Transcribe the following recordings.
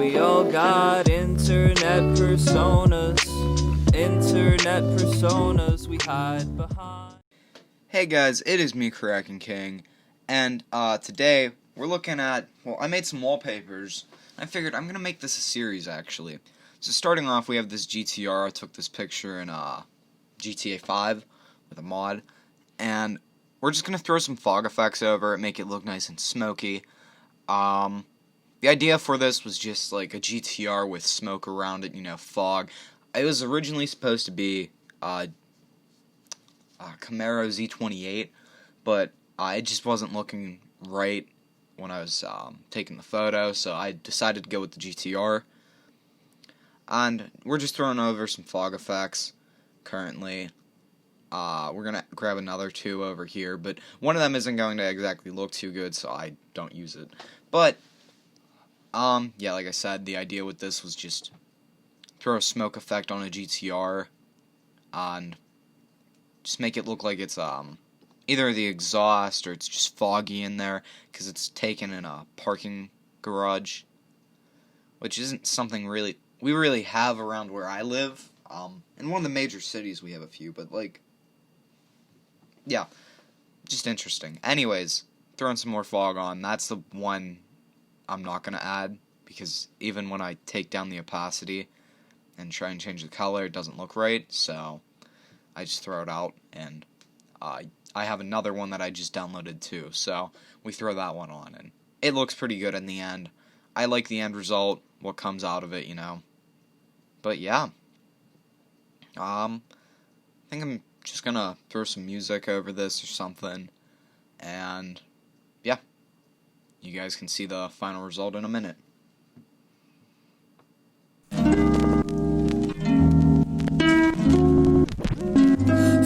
We all got internet personas we hide behind. Hey guys, it is me, Kraken King, and today we're looking at, I made some wallpapers. I figured I'm gonna make this a series, actually. So starting off, we have this GTR. I took this picture in GTA 5 with a mod, and we're just gonna throw some fog effects over it, make it look nice and smoky. The idea for this was just like a GTR with smoke around it, fog. It was originally supposed to be Camaro Z28, but it just wasn't looking right when I was taking the photo, so I decided to go with the GTR. And we're just throwing over some fog effects currently. We're going to grab another two over here, but one of them isn't going to exactly look too good, so I don't use it. But, yeah, like I said, the idea with this was just throw a smoke effect on a GTR and just make it look like it's either the exhaust or it's just foggy in there because it's taken in a parking garage, which isn't something we really have around where I live. In one of the major cities we have a few, but yeah, just interesting. Anyways, throwing some more fog on. That's the one I'm not going to add because even when I take down the opacity and try and change the color, it doesn't look right, so I just throw it out, and I have another one that I just downloaded too, so we throw that one on, and it looks pretty good in the end. I like the end result, what comes out of it, But yeah, I think I'm just gonna throw some music over this or something, and yeah, you guys can see the final result in a minute.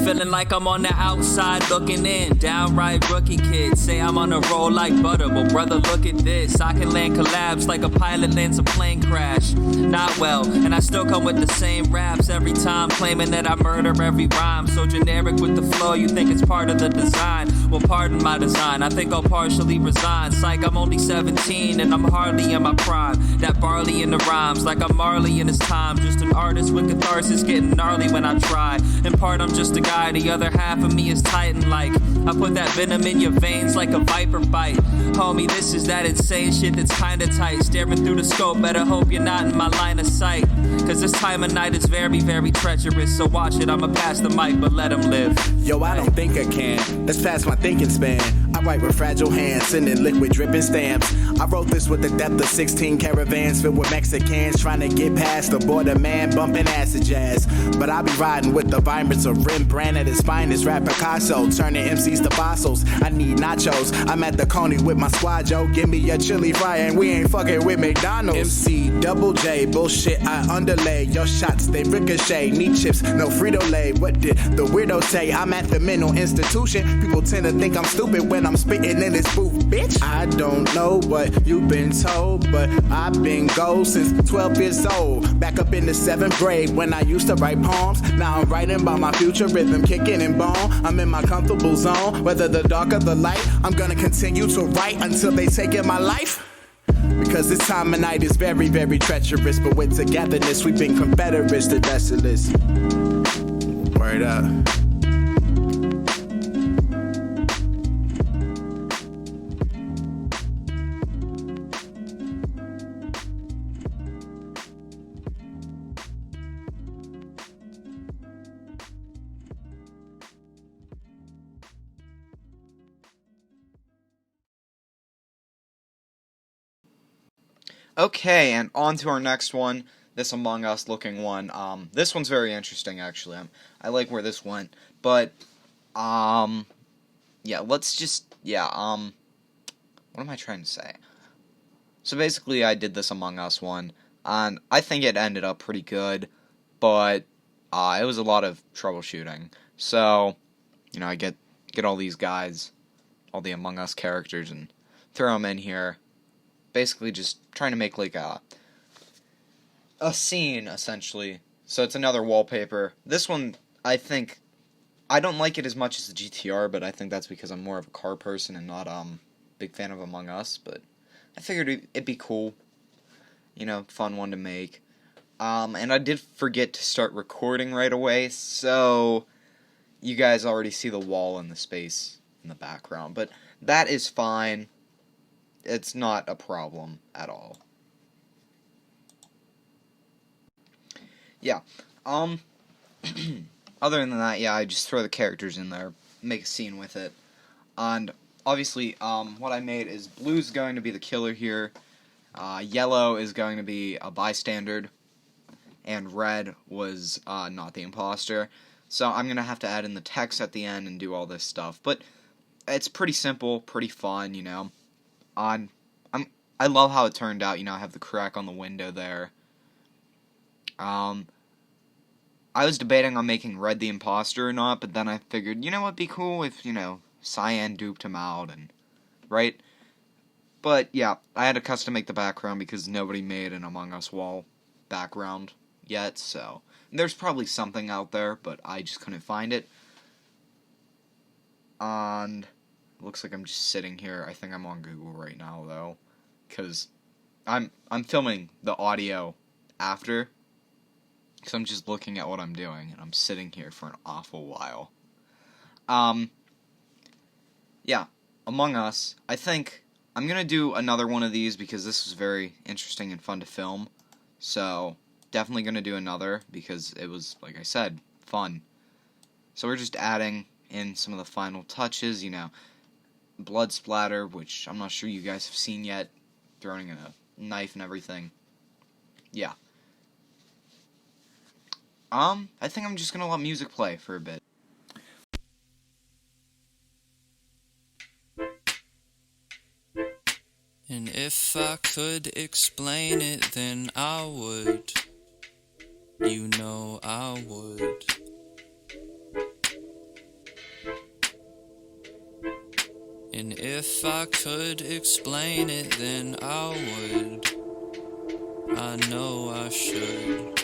Feeling like I'm on the outside looking in. Downright rookie kid. Say I'm on a roll like butter. Well, brother, look at this. I can land collabs like a pilot lands a plane crash. Not well, and I still come with the same raps every time, claiming that I murder every rhyme. So generic with the flow, you think it's part of the design. Well, pardon my design. I think I'll partially resign. Psych, I'm only 17 and I'm hardly in my prime. That barley in the rhymes, like I'm Marley in his time. Just an artist with catharsis, getting gnarly when I try. In part, I'm just a guy. The other half of me is titan like I put that venom in your veins like a viper bite. Homie, this is that insane shit that's kinda tight. Staring through the scope, better hope you're not in my line of sight. Cause this time of night is very, very treacherous. So watch it, I'ma pass the mic, but let him live. Yo, I don't think I can. That's past my thinking span. I write with fragile hands, sending liquid dripping stamps. I wrote this with the depth of 16 caravans filled with Mexicans trying to get past the border man bumping acid jazz. But I be riding with the vibrance of Rembrandt at his finest. Rap Picasso, turning MCs to fossils. I need nachos. I'm at the Coney with my squad, yo. Give me a chili fry and we ain't fucking with McDonald's. MC Double J, bullshit I underlay. Your shots, they ricochet. Need chips, no Frito-Lay. What did the weirdo say? I'm at the mental institution. People tend to think I'm stupid when I'm spitting in this booth, bitch. I don't know what you've been told, but I've been gold since 12 years old. Back up in the 7th grade when I used to write poems. Now I'm writing about my future, rhythm kicking and bone. I'm in my comfortable zone. Whether the dark or the light, I'm gonna continue to write until they take in my life. Because this time of night is very, very treacherous. But with togetherness, we've been confederates to desolates. Word up. Okay, and on to our next one, this Among Us looking one. This one's very interesting, actually. I like where this went, but, yeah, let's just, what am I trying to say? So basically, I did this Among Us one, and I think it ended up pretty good, but, it was a lot of troubleshooting. So, I get all these guys, all the Among Us characters, and throw them in here. Basically just trying to make like a scene, essentially. So it's another wallpaper. This one, I think, I don't like it as much as the GTR, but I think that's because I'm more of a car person and not big fan of Among Us, but I figured it'd be cool. fun one to make. And I did forget to start recording right away, so you guys already see the wall and the space in the background, but that is fine. It's not a problem at all. Yeah, other than that, yeah, I just throw the characters in there, make a scene with it, and obviously, what I made is blue's going to be the killer here, yellow is going to be a bystander, and red was, not the imposter, so I'm gonna have to add in the text at the end and do all this stuff, but it's pretty simple, pretty fun, I love how it turned out, I have the crack on the window there. I was debating on making red the imposter or not, but then I figured, what'd be cool if, Cyan duped him out, right? But, yeah, I had to custom make the background because nobody made an Among Us wall background yet, so there's probably something out there, but I just couldn't find it. And it looks like I'm just sitting here. I think I'm on Google right now, though, because I'm filming the audio after. So I'm just looking at what I'm doing, and I'm sitting here for an awful while. Yeah, Among Us. I think I'm gonna do another one of these because this was very interesting and fun to film. So, definitely gonna do another because it was, like I said, fun. So we're just adding in some of the final touches, blood splatter, which I'm not sure you guys have seen yet, throwing in a knife and everything. Yeah. I think I'm just gonna let music play for a bit. And if I could explain it, then I would. I would. And if I could explain it, then I would. I know I should.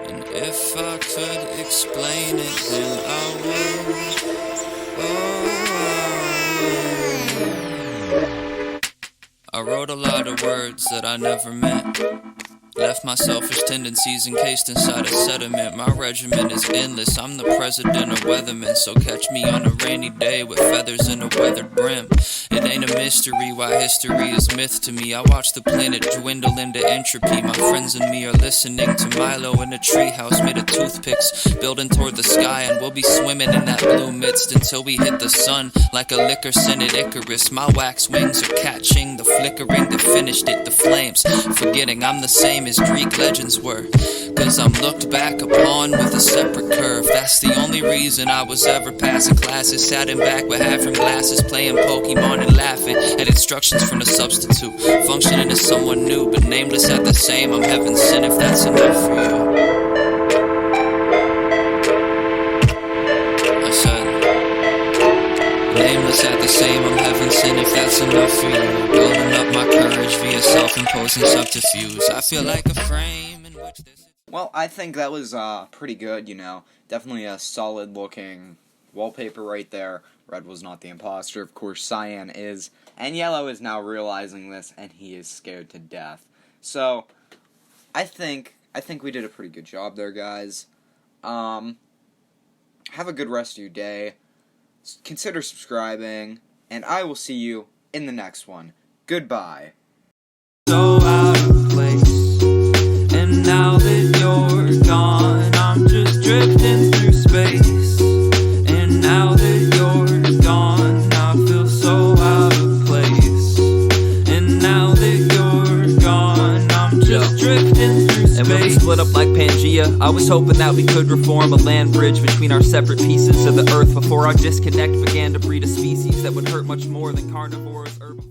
And if I could explain it, then I would. I wrote a lot of words that I never meant. Left my selfish tendencies encased inside a sediment. My regimen is endless. I'm the president of weathermen, so catch me on a rainy day with feathers and a weathered brim. It ain't a mystery why history is myth to me. I watch the planet dwindle into entropy. My friends and me are listening to Milo in a treehouse made of toothpicks, building toward the sky, and we'll be swimming in that blue mist until we hit the sun like a liquor-scented Icarus. My wax wings are catching the flickering that finished it, the flames, forgetting I'm the same as Greek legends were, cause I'm looked back upon with a separate curve. That's the only reason I was ever passing classes, sat in back with half-rim glasses, playing Pokemon and laughing at instructions from the substitute, functioning as someone new but nameless at the same. I'm heaven sent if that's enough for you. I said, nameless at the same, I'm heaven sent if that's enough for you. Building up my courage via self-imposing subterfuge. I feel like a frame in which this... Well, I think that was pretty good, Definitely a solid looking wallpaper right there. Red was not the imposter, of course Cyan is. And yellow is now realizing this, and he is scared to death. So, I think we did a pretty good job there, guys. Have a good rest of your day. Consider subscribing, and I will see you in the next one. Goodbye. So out of place, and now that you're gone, I'm just drifting through space. And now that you're gone, I feel so out of place. And now that you're gone, I'm just drifting through space. And when we split up like Pangea, I was hoping that we could reform a land bridge between our separate pieces of the earth before our disconnect began to breed a species that would hurt much more than carnivores, herbivores.